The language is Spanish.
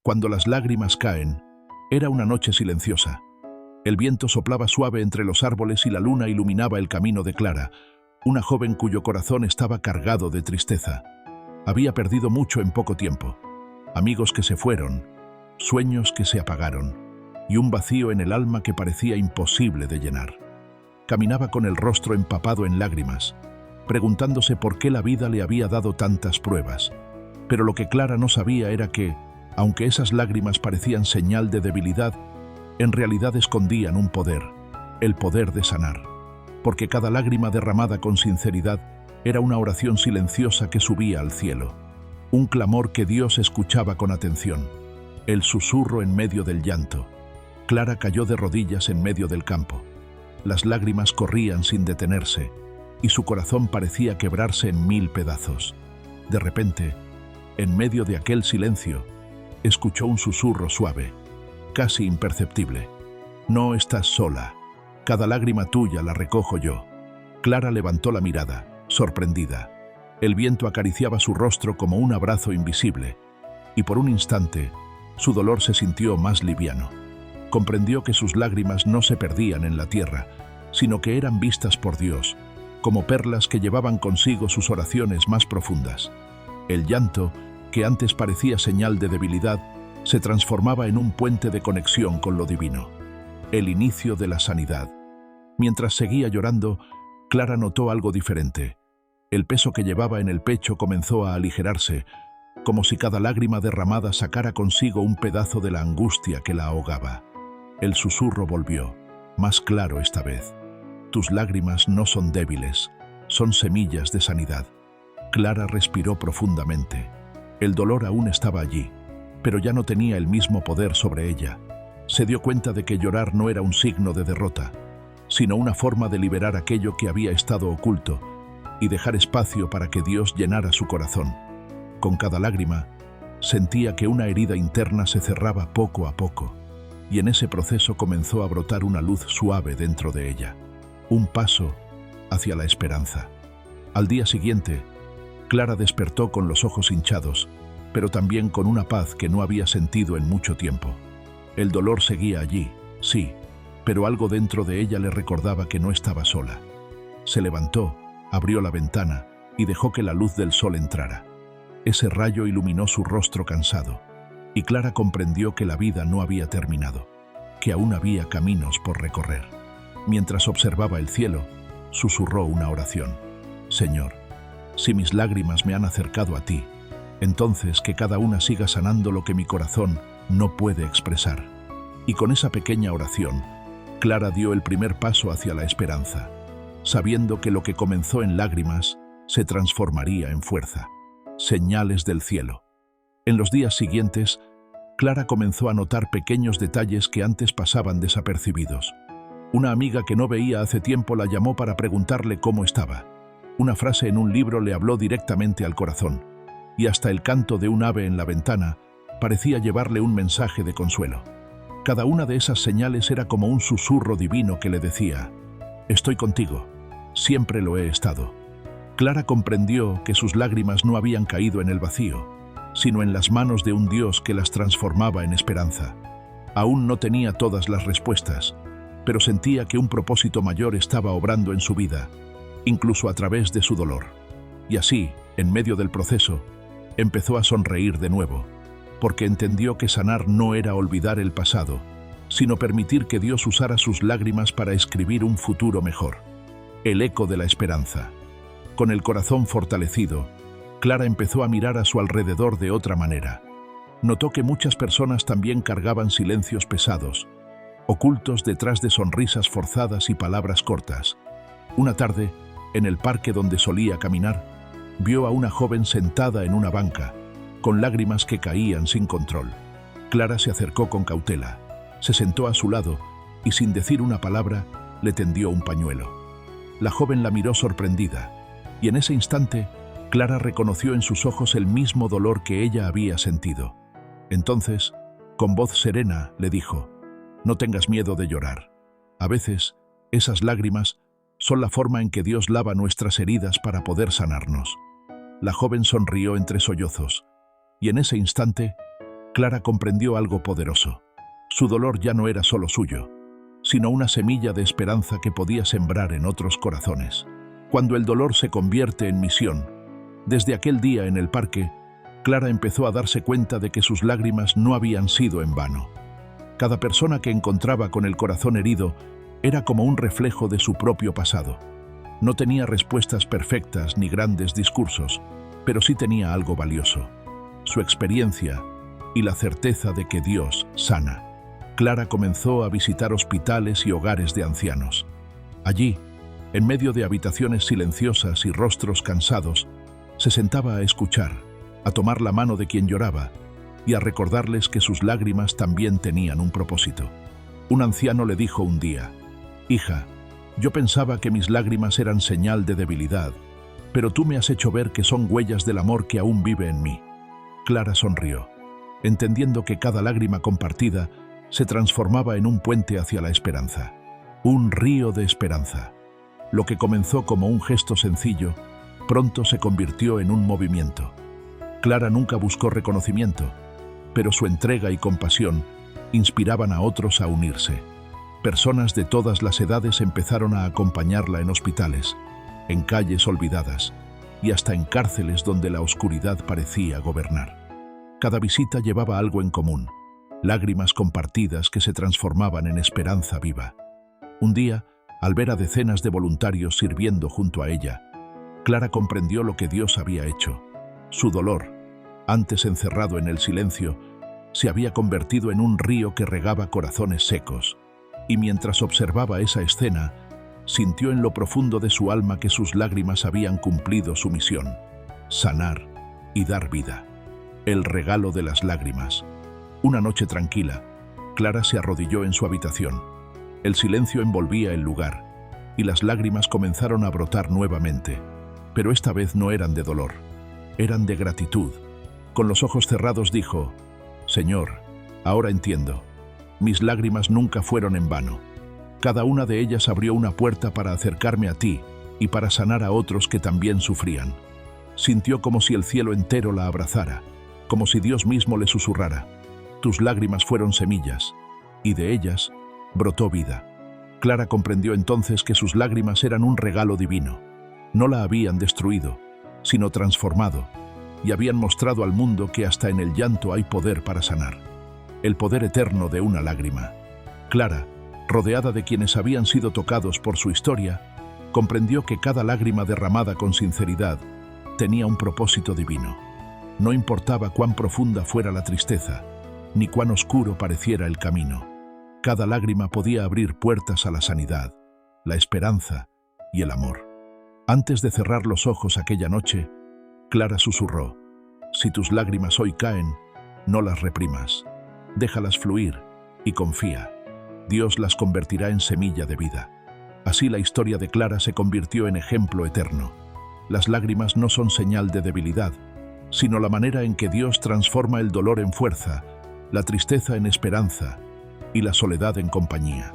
Cuando las lágrimas caen, era una noche silenciosa. El viento soplaba suave entre los árboles y la luna iluminaba el camino de Clara, una joven cuyo corazón estaba cargado de tristeza. Había perdido mucho en poco tiempo. Amigos que se fueron, sueños que se apagaron, y un vacío en el alma que parecía imposible de llenar. Caminaba con el rostro empapado en lágrimas, preguntándose por qué la vida le había dado tantas pruebas. Pero lo que Clara no sabía era que, aunque esas lágrimas parecían señal de debilidad, en realidad escondían un poder, el poder de sanar. Porque cada lágrima derramada con sinceridad era una oración silenciosa que subía al cielo, un clamor que Dios escuchaba con atención, el susurro en medio del llanto. Clara cayó de rodillas en medio del campo. Las lágrimas corrían sin detenerse, y su corazón parecía quebrarse en 1000 pedazos. De repente, en medio de aquel silencio, escuchó un susurro suave, casi imperceptible. No estás sola. Cada lágrima tuya la recojo yo. Clara levantó la mirada, sorprendida. El viento acariciaba su rostro como un abrazo invisible, y por un instante, su dolor se sintió más liviano. Comprendió que sus lágrimas no se perdían en la tierra, sino que eran vistas por Dios, como perlas que llevaban consigo sus oraciones más profundas. El llanto, que antes parecía señal de debilidad, se transformaba en un puente de conexión con lo divino. El inicio de la sanidad. Mientras seguía llorando, Clara notó algo diferente. El peso que llevaba en el pecho comenzó a aligerarse, como si cada lágrima derramada sacara consigo un pedazo de la angustia que la ahogaba. El susurro volvió, más claro esta vez. Tus lágrimas no son débiles, son semillas de sanidad. Clara respiró profundamente. El dolor aún estaba allí, pero ya no tenía el mismo poder sobre ella. Se dio cuenta de que llorar no era un signo de derrota, sino una forma de liberar aquello que había estado oculto y dejar espacio para que Dios llenara su corazón. Con cada lágrima, sentía que una herida interna se cerraba poco a poco, y en ese proceso comenzó a brotar una luz suave dentro de ella. Un paso hacia la esperanza. Al día siguiente, Clara despertó con los ojos hinchados, pero también con una paz que no había sentido en mucho tiempo. El dolor seguía allí, sí, pero algo dentro de ella le recordaba que no estaba sola. Se levantó, abrió la ventana y dejó que la luz del sol entrara. Ese rayo iluminó su rostro cansado, y Clara comprendió que la vida no había terminado, que aún había caminos por recorrer. Mientras observaba el cielo, susurró una oración. Señor, si mis lágrimas me han acercado a ti, entonces que cada una siga sanando lo que mi corazón no puede expresar. Y con esa pequeña oración, Clara dio el primer paso hacia la esperanza, sabiendo que lo que comenzó en lágrimas se transformaría en fuerza. Señales del cielo. En los días siguientes, Clara comenzó a notar pequeños detalles que antes pasaban desapercibidos. Una amiga que no veía hace tiempo la llamó para preguntarle cómo estaba. Una frase en un libro le habló directamente al corazón, y hasta el canto de un ave en la ventana parecía llevarle un mensaje de consuelo. Cada una de esas señales era como un susurro divino que le decía: estoy contigo, siempre lo he estado. Clara comprendió que sus lágrimas no habían caído en el vacío, sino en las manos de un Dios que las transformaba en esperanza. Aún no tenía todas las respuestas, pero sentía que un propósito mayor estaba obrando en su vida, incluso a través de su dolor. Y así, en medio del proceso, empezó a sonreír de nuevo, porque entendió que sanar no era olvidar el pasado, sino permitir que Dios usara sus lágrimas para escribir un futuro mejor. El eco de la esperanza. Con el corazón fortalecido, Clara empezó a mirar a su alrededor de otra manera. Notó que muchas personas también cargaban silencios pesados, ocultos detrás de sonrisas forzadas y palabras cortas. Una tarde, en el parque donde solía caminar, vio a una joven sentada en una banca, con lágrimas que caían sin control. Clara se acercó con cautela, se sentó a su lado y sin decir una palabra, le tendió un pañuelo. La joven la miró sorprendida, y en ese instante, Clara reconoció en sus ojos el mismo dolor que ella había sentido. Entonces, con voz serena, le dijo: no tengas miedo de llorar. A veces, esas lágrimas son la forma en que Dios lava nuestras heridas para poder sanarnos. La joven sonrió entre sollozos, y en ese instante, Clara comprendió algo poderoso. Su dolor ya no era solo suyo, sino una semilla de esperanza que podía sembrar en otros corazones. Cuando el dolor se convierte en misión, desde aquel día en el parque, Clara empezó a darse cuenta de que sus lágrimas no habían sido en vano. Cada persona que encontraba con el corazón herido era como un reflejo de su propio pasado. No tenía respuestas perfectas ni grandes discursos, pero sí tenía algo valioso: su experiencia y la certeza de que Dios sana. Clara comenzó a visitar hospitales y hogares de ancianos. Allí, en medio de habitaciones silenciosas y rostros cansados, se sentaba a escuchar, a tomar la mano de quien lloraba y a recordarles que sus lágrimas también tenían un propósito. Un anciano le dijo un día: «Hija, yo pensaba que mis lágrimas eran señal de debilidad, pero tú me has hecho ver que son huellas del amor que aún vive en mí». Clara sonrió, entendiendo que cada lágrima compartida se transformaba en un puente hacia la esperanza, un río de esperanza. Lo que comenzó como un gesto sencillo, pronto se convirtió en un movimiento. Clara nunca buscó reconocimiento, pero su entrega y compasión inspiraban a otros a unirse. Personas de todas las edades empezaron a acompañarla en hospitales, en calles olvidadas y hasta en cárceles donde la oscuridad parecía gobernar. Cada visita llevaba algo en común: lágrimas compartidas que se transformaban en esperanza viva. Un día, al ver a decenas de voluntarios sirviendo junto a ella, Clara comprendió lo que Dios había hecho. Su dolor, antes encerrado en el silencio, se había convertido en un río que regaba corazones secos, y mientras observaba esa escena, sintió en lo profundo de su alma que sus lágrimas habían cumplido su misión: sanar y dar vida. El regalo de las lágrimas. Una noche tranquila, Clara se arrodilló en su habitación. El silencio envolvía el lugar, y las lágrimas comenzaron a brotar nuevamente, pero esta vez no eran de dolor, eran de gratitud. Con los ojos cerrados dijo: «Señor, ahora entiendo. Mis lágrimas nunca fueron en vano. Cada una de ellas abrió una puerta para acercarme a ti y para sanar a otros que también sufrían». Sintió como si el cielo entero la abrazara, como si Dios mismo le susurrara: «Tus lágrimas fueron semillas, y de ellas brotó vida». Clara comprendió entonces que sus lágrimas eran un regalo divino. No la habían destruido, sino transformado, y habían mostrado al mundo que hasta en el llanto hay poder para sanar. El poder eterno de una lágrima. Clara, rodeada de quienes habían sido tocados por su historia, comprendió que cada lágrima derramada con sinceridad tenía un propósito divino. No importaba cuán profunda fuera la tristeza, ni cuán oscuro pareciera el camino. Cada lágrima podía abrir puertas a la sanidad, la esperanza y el amor. Antes de cerrar los ojos aquella noche, Clara susurró: «Si tus lágrimas hoy caen, no las reprimas. Déjalas fluir y confía. Dios las convertirá en semilla de vida». Así la historia de Clara se convirtió en ejemplo eterno. Las lágrimas no son señal de debilidad, sino la manera en que Dios transforma el dolor en fuerza, la tristeza en esperanza y la soledad en compañía.